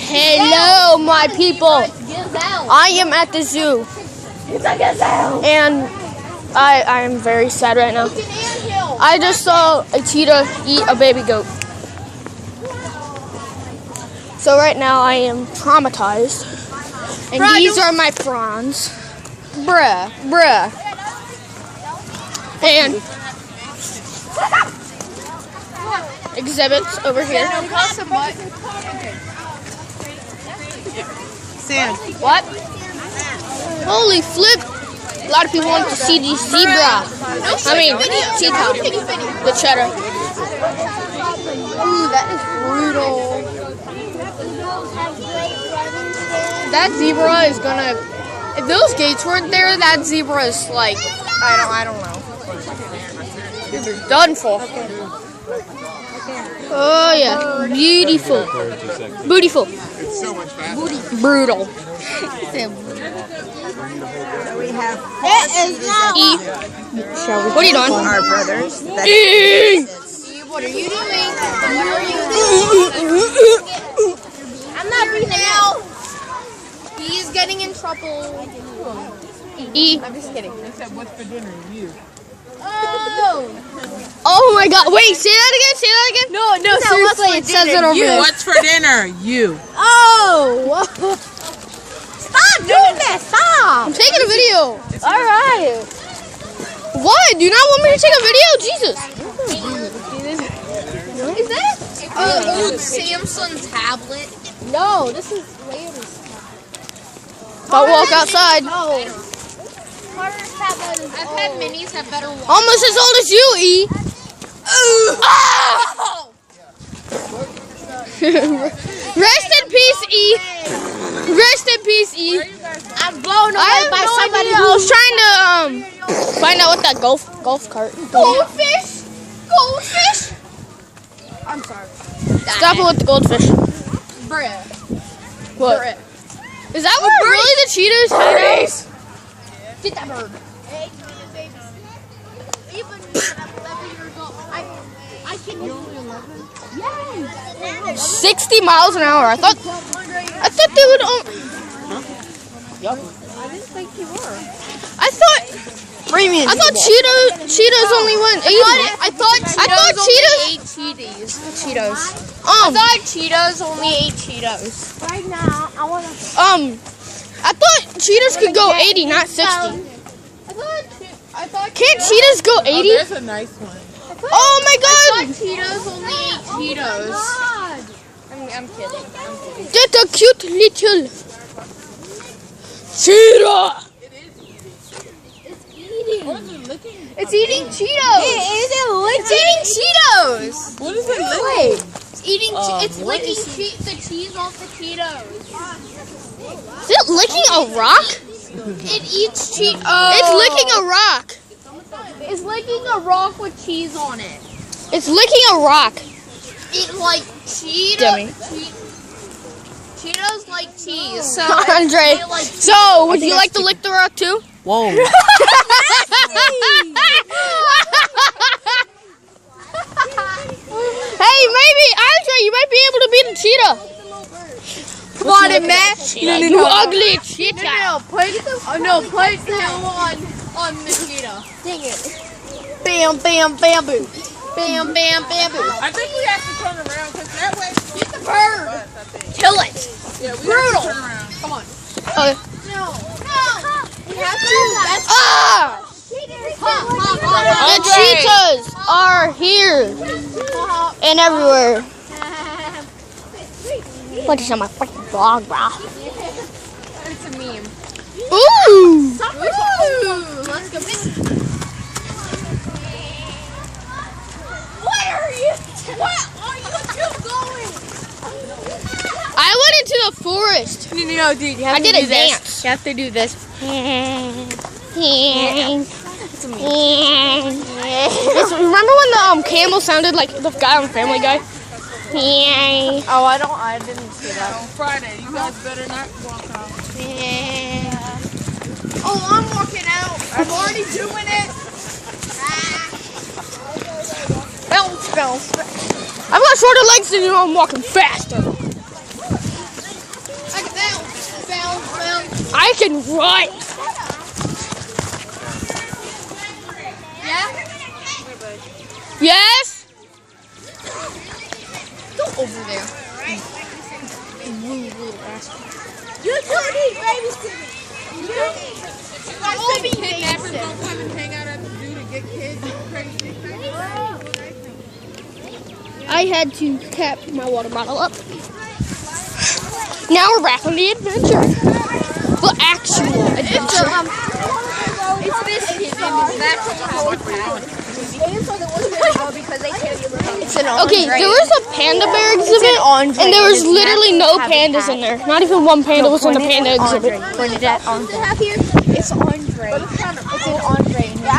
Hello, my people. I am at the zoo, and I am very sad right now. I just saw a cheetah eat a baby goat. So right now I am traumatized, and these are my prawns, bruh. And exhibits over here. Sam. What? Holy flip! A lot of people want to see the zebra. I mean, cheetah. The cheddar. Ooh, that is brutal. That zebra is gonna. If those gates weren't there, that zebra is like, I don't know. They're done for. Oh yeah, beautiful. Beautiful. It's so much faster. Brutal. We have E. What are you doing? our brothers. E. What are you doing? I'm not reading now. He's getting in trouble. E. I'm just kidding. They said, what's for dinner? You. Oh my God! Wait, say that again. Say that again. No, seriously, It says it over there. What's for dinner? You. Oh! Stop doing that! Stop! I'm taking a video. All right. What? Do you not want me to take a video? Jesus. Is that old Samsung tablet? No, this is latest. Don't walk outside. No. I've had minis have better watch. Almost as old as you, E. Oh! Rest in peace, E. Rest in peace, E. I'm blown away by somebody. I was trying to find out what that golf cart. Goldfish? Goldfish? I'm sorry. Stop it with the goldfish. Bruh. What? Bruh. Is that where really the cheetahs hide out? Get that bird. Even when I'm 11 years old, I can only 11? Yes. 60 miles an hour. I thought they would. I didn't think you were. I thought cheetahs only went 80. I thought cheetahs. Cheetos. I thought Cheetos only ate Cheetos. Right now, I want to. I thought cheetahs could go 80, not 60. I thought. Can't cheetahs go 80? Oh, there's a nice one. Oh my I God! thought Cheetos only ate Cheetos. I'm kidding. Get a cute little cheetah. It's eating Cheetos. It's eating Cheetos. What is it licking? It's eating. It's licking the cheese off the Cheetos. Is it licking a rock? It eats cheese. It's licking a rock. It's licking a rock with cheese on it. It's licking a rock. It like Cheetos. Dummy. Cheetos like cheese. So Andre, like so would you like to lick the rock too? Whoa. Hey, maybe Andre, you might be able to beat a cheetah. Come on, Matt. You ugly cheetah. Place the hell on the cheetah. Dang it. Bam, bam, bamboo. Bam, bam, bamboo. I think we have to turn around because that way. Get the bird. Kill it. Yeah, we Brutal. have to turn around. Come on. Okay. No. We have to. That's The cheetahs are here and everywhere. What is on my freaking vlog, bro? It's a meme. Ooh! Ooh. Let's go. What are you two going? I went into the forest. No, dude. You have I did a dance. You have to do this. Remember when the camel sounded like the guy on Family Guy? Oh, I didn't see that. On Friday, you guys better not walk out. Oh, I'm walking out. I'm already doing it. Bounce. I've got shorter legs than you, I'm walking faster. I can run. Yeah? Yes? Go over there. You don't need babysitting. I'll be Kidnappers babysitting. don't come and hang out at the zoo to get kids and crazy things. I had to tap my water bottle up. Now we're back on the adventure. The actual adventure. It's this kid and his natural habitat. It's an Okay, there was a panda bear exhibit, and there was literally no pandas in there. Not even one panda was in the panda exhibit. Pointed at Andre. It's Andre. It's an Andre. I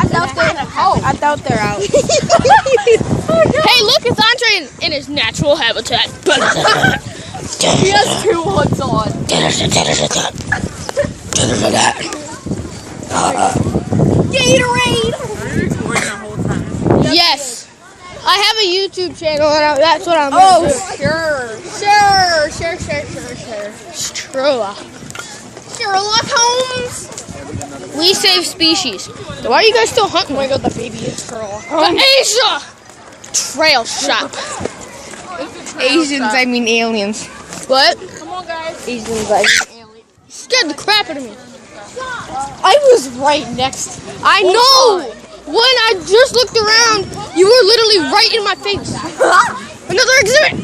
thought they're out. Hey, look, it's Andre in his natural habitat. He has 2 hoods on. Gatorade! Yes, I have a YouTube channel, and that's what I'm Oh, doing. sure. Sherlock Holmes. We save species. Why are you guys still hunting? Oh my god, the baby is Sherlock The Asia Trail Shop. Asians, I mean aliens. What? Come on, guys. Asians, I mean aliens. Scared the crap out of me. I was right next to you. I know. When I just looked around, you were literally right in my face. Another exhibit.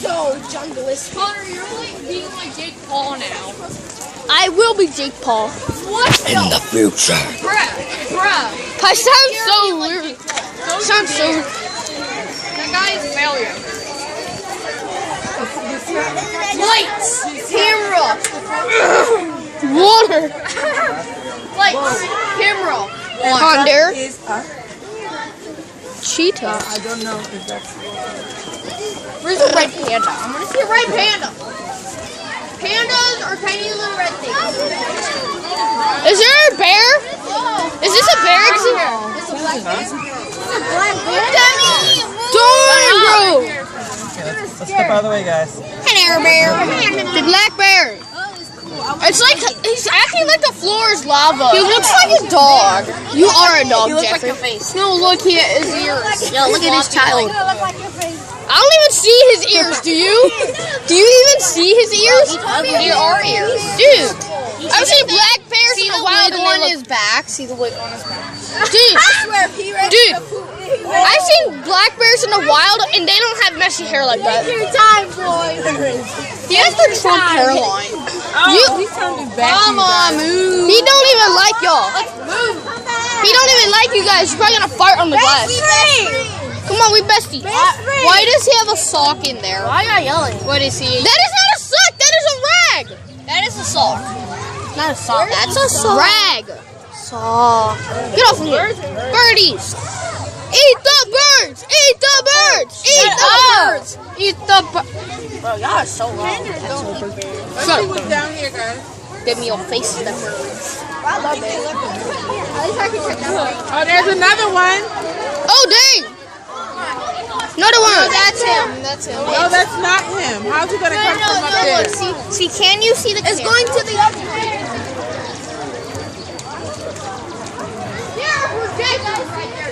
So junglist. Connor, you're like being like Jake Paul now. I will be Jake Paul. What? In the future. Bruh. I sound so weird. Sound so. That guy is a failure. Lights. Camera. Water. Lights. Camera. Thunder. Is Cheetah. I don't know if that's. Where's a red panda? I want to see a red panda. Pandas are tiny little red things. Is there a bear? Is this a bear exhibit? It's a black panda. It's a black panda. Don't worry, bro. Let's step out of the way, guys. Hello, bear. The black bear. It's like he's acting like the floor is lava. He looks like a dog. You are a dog, He looks like Jeffrey. your face. No, look, he has ears. Yeah, look at his child. I don't even see his ears. Do you? Do you even see his ears? There are ears. Dude, I've seen black bears in the wild wig and on they his back. See the wig on his back. Dude, I've seen black bears in the wild and they don't have messy hair like that. Your time, boy. He has the Trump hairline. He turned his back to you guys. Move. He don't even like y'all. He don't even like you guys. He's probably gonna fart on the glass. Come on, we besties. Why does he have a sock in there? Why are you yelling? What is he? That is not a sock. That is a rag. That is a sock. Not a sock. That's a sock. Rag. Sock. Get off of me. Birdies. Eat the birds. Eat the birds. Eat the birds. Eat the birds. Bro, y'all are so wrong. Let's see what's down here, guys. Give me your face, the birds. Oh, there's another one. Oh, dang. Another one. That's him. That's him. No, that's not him. How's he gonna come from up there? Look, see, can you see the It's camera? going to the other way.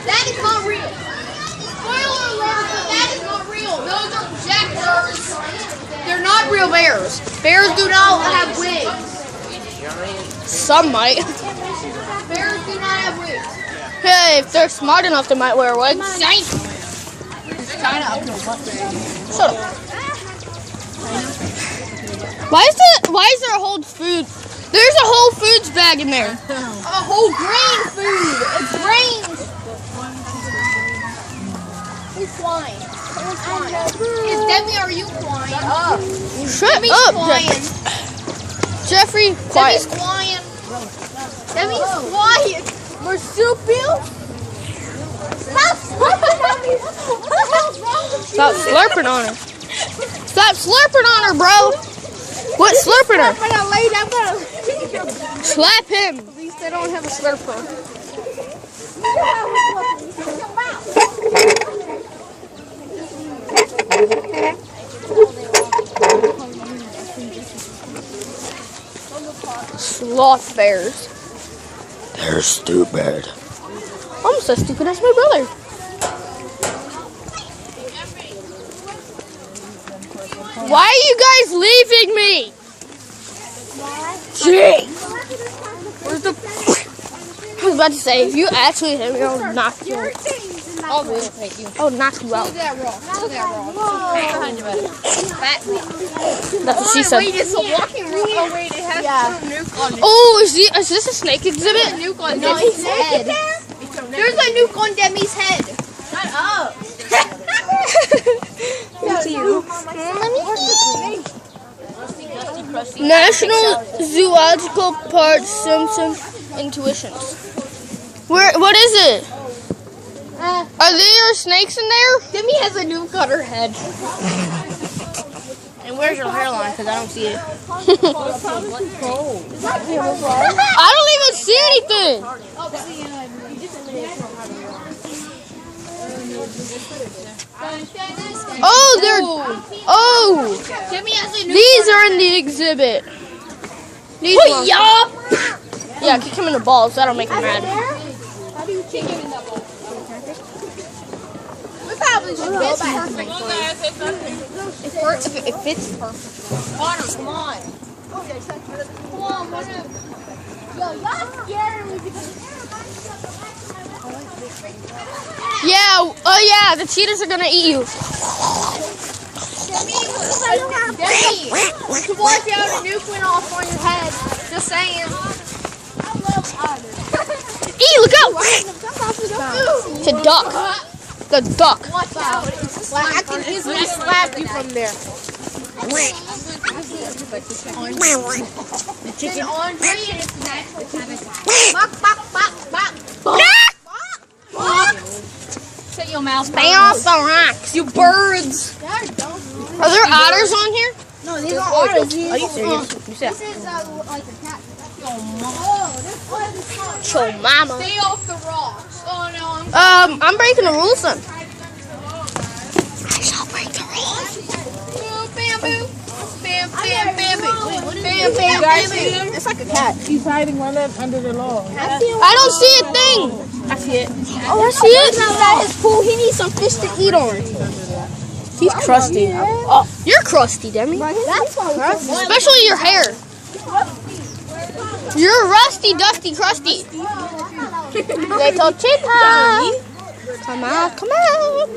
That is not real. Spoiler alert, that is not real. Those are projectors. They're not real bears. Bears do not have wings. Some might. Bears do not have wings. Hey, if they're smart enough, they might wear wigs. China. Shut up. Why is there a Whole Foods? There's a Whole Foods bag in there. A whole grain food. It's grains. Who's flying? Someone's flying. Is Demi, are you flying? Shut Demi's up, flying. Jeffrey. Quiet. Demi's flying. Demi's flying. Marsupial? Stop slurping on me. What the hell's wrong with you? Stop slurping on her. Stop slurping on her, bro. What slurping her? I'm gonna lay down. Slap him. At least I don't have a slurper. sloth bears. They're stupid. Almost as stupid as my brother. Why are you guys leaving me? Gee. Where's the... I was about to say, if you actually hit me, I'll knock you out. I'll take you. I'll knock you out. Look at that rock. Look at that rock. Fat man. That's what she said. Wait, it's a walking rock. Oh, wait, it has a nuke on it. Oh, is this a snake exhibit? There's a nuke on Demi's head. There's a nuke on Demi's head. Shut up. National Zoological Park Simpson Intuitions. What is it? Are there snakes in there? Demi has a nuke on her head. And where's your hairline? Because I don't see it. I don't even see anything. Oh, Demi has a nuke. these are in the exhibit. These ones. Yeah, kick him in the balls. That'll make him mad. How do you kick him in the ball? We probably should fit perfect. It fits perfect. Connor, come on. Come on, what if... Yo, y'all scared me because... Yeah, oh yeah, the cheetahs are gonna eat you. Demi, to watch out, a nuke went off on your head. Just saying. Look out! It's a duck. The duck. Watch out. I can easily slap you from there. It's an orange and it's natural habitat. Bok, bok, bok, bok. Shut your mouth. Stay off the rocks, you birds. Are there otters on here? No, these are otters. Are you serious? You said. This is like a cat. Cho mama. Stay off the rocks. Oh no, I'm breaking the rules then. I shall break the rules. bamboo. Bam, bam, bamboo. Bam, You bam, guys see bamboo. him? It's like a cat. He's hiding right under the log. I don't see a thing. I see it. Oh, I see it. At his pool, he needs some fish to eat on. He's crusty. Oh, you're crusty, Demi. Especially your hair. You're rusty, dusty, crusty. Little cheetah. Come out, come out.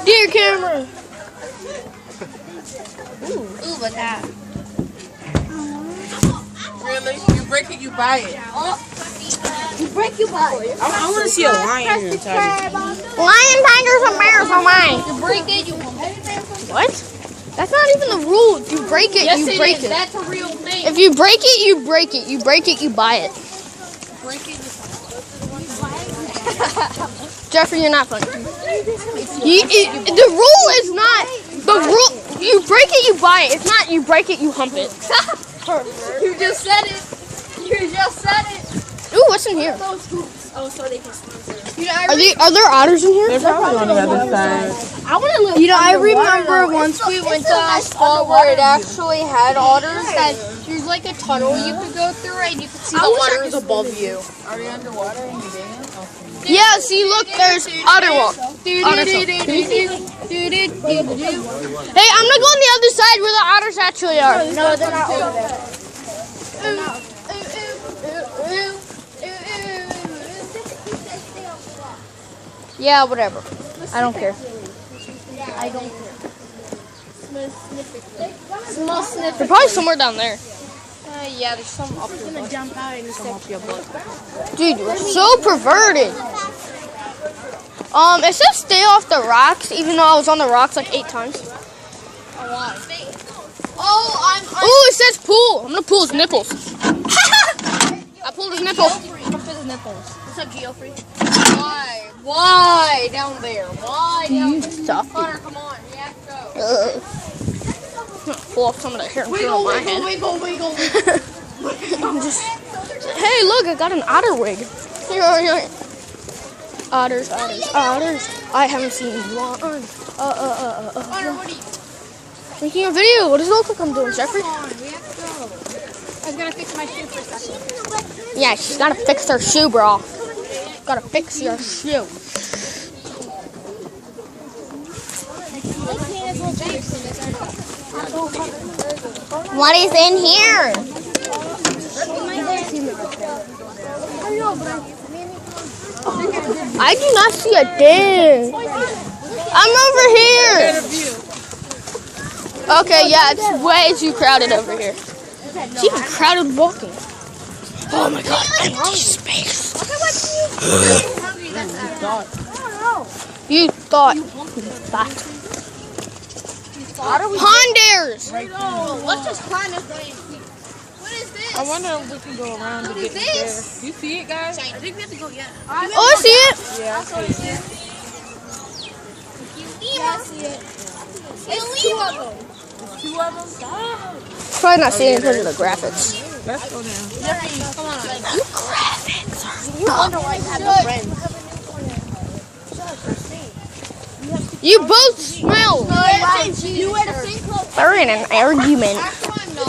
Dear camera. Ooh, but that. Really? You break it, you buy it. You break your body. I want to see a lion here, Tiger. Lion, tigers, and bears are mine. You break it, you... What? That's not even the rule. If you break it, Yes, you break it. That's a real thing. If you break it, you break it. You break it, you buy it. Break it, Jeffrey, you're not funny. The rule is not the rule. You break it, you buy it. It's not you break it, you hump it. you just said it. You just said it. Ooh, what's in here? Those hoops. Oh, so they can sponsor. Are there otters in here? They're probably on the other side. I want to live. You know, I remember once we went to a spot where it actually had otters. That there's like a tunnel you could go through and you could see the otters above you. Are they underwater and you dance? Yeah, see, look, there's otter walk. Hey, I'm gonna go on the other side where the otters actually are. No, they're not over there. Yeah, whatever. I don't care. I don't care. Small sniff. They're probably somewhere down there. Yeah, there's some up there. gonna jump out and Some up your butt. Dude, you're so perverted. It says stay off the rocks, even though I was on the rocks like 8 times. Ooh, it says pull. I'm gonna pull his nipples. I pulled his nipples. What's up, Geoffrey? Why? Why down there? Why down there? Stop. Connor, come on. We have to go. I'm gonna pull off some of that hair and put it on my head. Wiggle. I'm just. Hey, look! I got an otter wig. Otters. I haven't seen one. Connor, what are you? Making a video. What does it look like I'm doing, Jeffrey? We have to go. I was gonna fix my shoe for a second. Yeah, she's gotta fix her shoe, bro. Gotta fix your shoe. What is in here? I do not see a thing. I'm over here. Okay, yeah, it's way too crowded over here. It's even crowded walking. Oh my god, empty space. You thought. Hondas! Let's just climb this thing. What is this? I wonder if we can go around to get there. You see it, guys? I think we have to go yet. Oh, I see it. Yeah, I see it. Yeah, I see it. It's two of them. Two of them? Probably not seeing it because of the graphics. Let's go down. Come on. You graphics You wonder why you have no friends. You both smell. You wear the same clothes. They're in an argument. I'm not.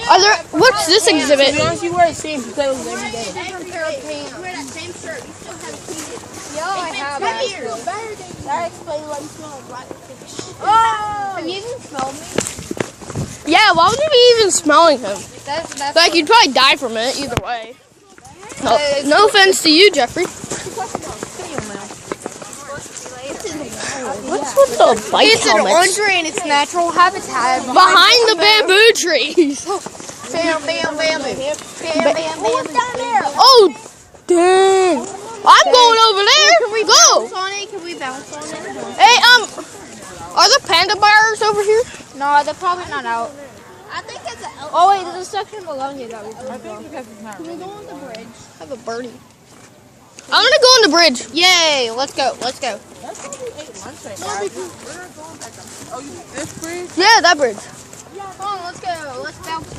Are there? What's this exhibit? To be honest, you wear the same clothes every day. Same pair of pants. You wear that same shirt. You still have keys. Yeah, I have. That explains why you smell like rotten fish. Oh! Have you even smelled me? Yeah, why would you be even smelling him? That's Like, you'd probably die from it either way. No offense to you, Jeffrey. What's with the bike It's an helmets? Andre in its natural habitat. Behind the bamboo trees. Bam, bam, bam, bam, bam, bam. What's down there? Oh, dang. I'm going over there. Can we Go. bounce on it? Can we bounce on it? Hey, are the panda bears over here? No, they're probably not out. I think it's an elephant. Oh wait, there's a section below here that we can I think because it's not Can we ready. go on the bridge? I have a birdie. I'm gonna go on the bridge. Yay! Let's go. Let's go. That's what we ate lunch at, guys. Oh, you this bridge? Yeah, that bridge. Come on, let's go. Let's bounce.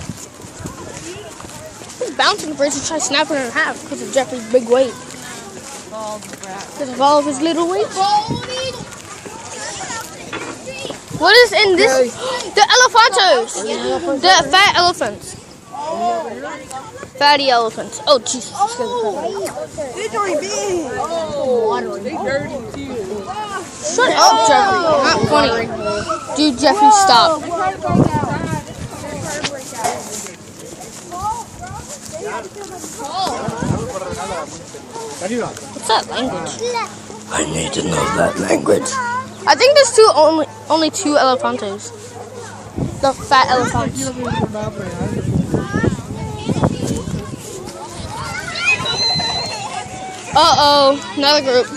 He's bouncing the bridge and try snapping it in half because of Jeffrey's big weight. Because of all of his little weight. What is in this? The elephantos. The fat elephants. Fatty elephants. Oh, Jesus. They dirty too. Shut up, Jeffrey. Not funny. Dude, Jeffrey, stop. What's that language? I need to know that language. I think there's only two elephantos. The fat elephants. Uh-oh, another group.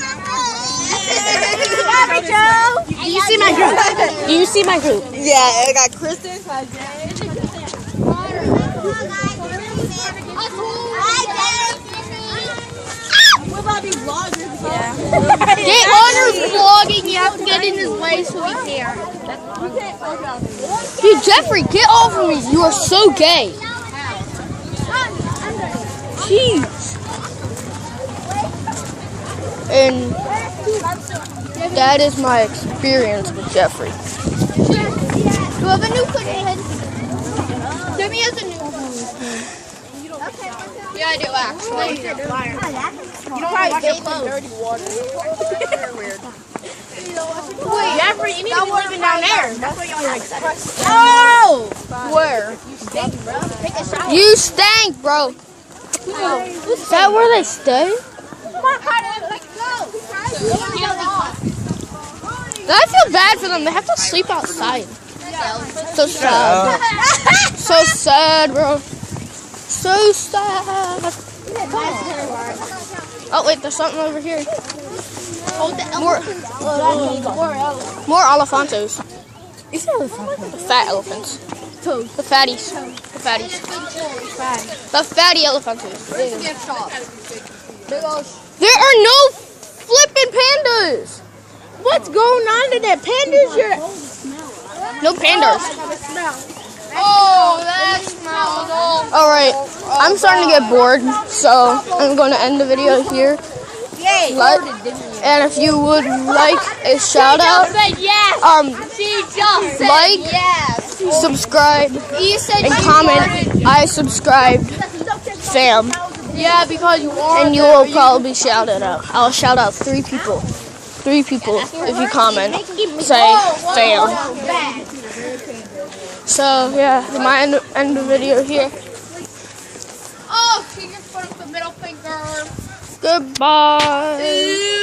Do you see my group? Do you see my group? Yeah, I got Kristen. Get Connor's vlogging. You have to get in his way so he can. Dude, Jeffrey, get off of me. You are so gay. Jeez. And that is my experience with Jeffrey. Do you have a new cookie? Timmy has a new one. Yeah, I do actually. You probably get dirty water. Wait, Jeffrey, you need to be living down there. That's what y'all like. Oh! Where? Take a shower. You stank, bro. Is that where they stay? Come on, Carter, let's go. I feel bad for them. They have to sleep outside. So sad. So sad, bro. So sad. Oh, wait, there's something over here. More elephantos. The fat elephants. The fatties. The fatties. The fatty elephantos. There are no flipping pandas. What's going on to that? Pandas are... No pandas. Oh, that smells awful. Alright, I'm starting to get bored, so I'm going to end the video here. Yay! Let And if you would like a shout out, She just said like, yes. subscribe, He said and she comment, I subscribed, fam. Yeah, because you are. And you will probably be shouted out. I'll shout out 3 people. 3 people if you comment. Say fam. So yeah, we might end the video here. Oh, she just put up the middle finger. Goodbye.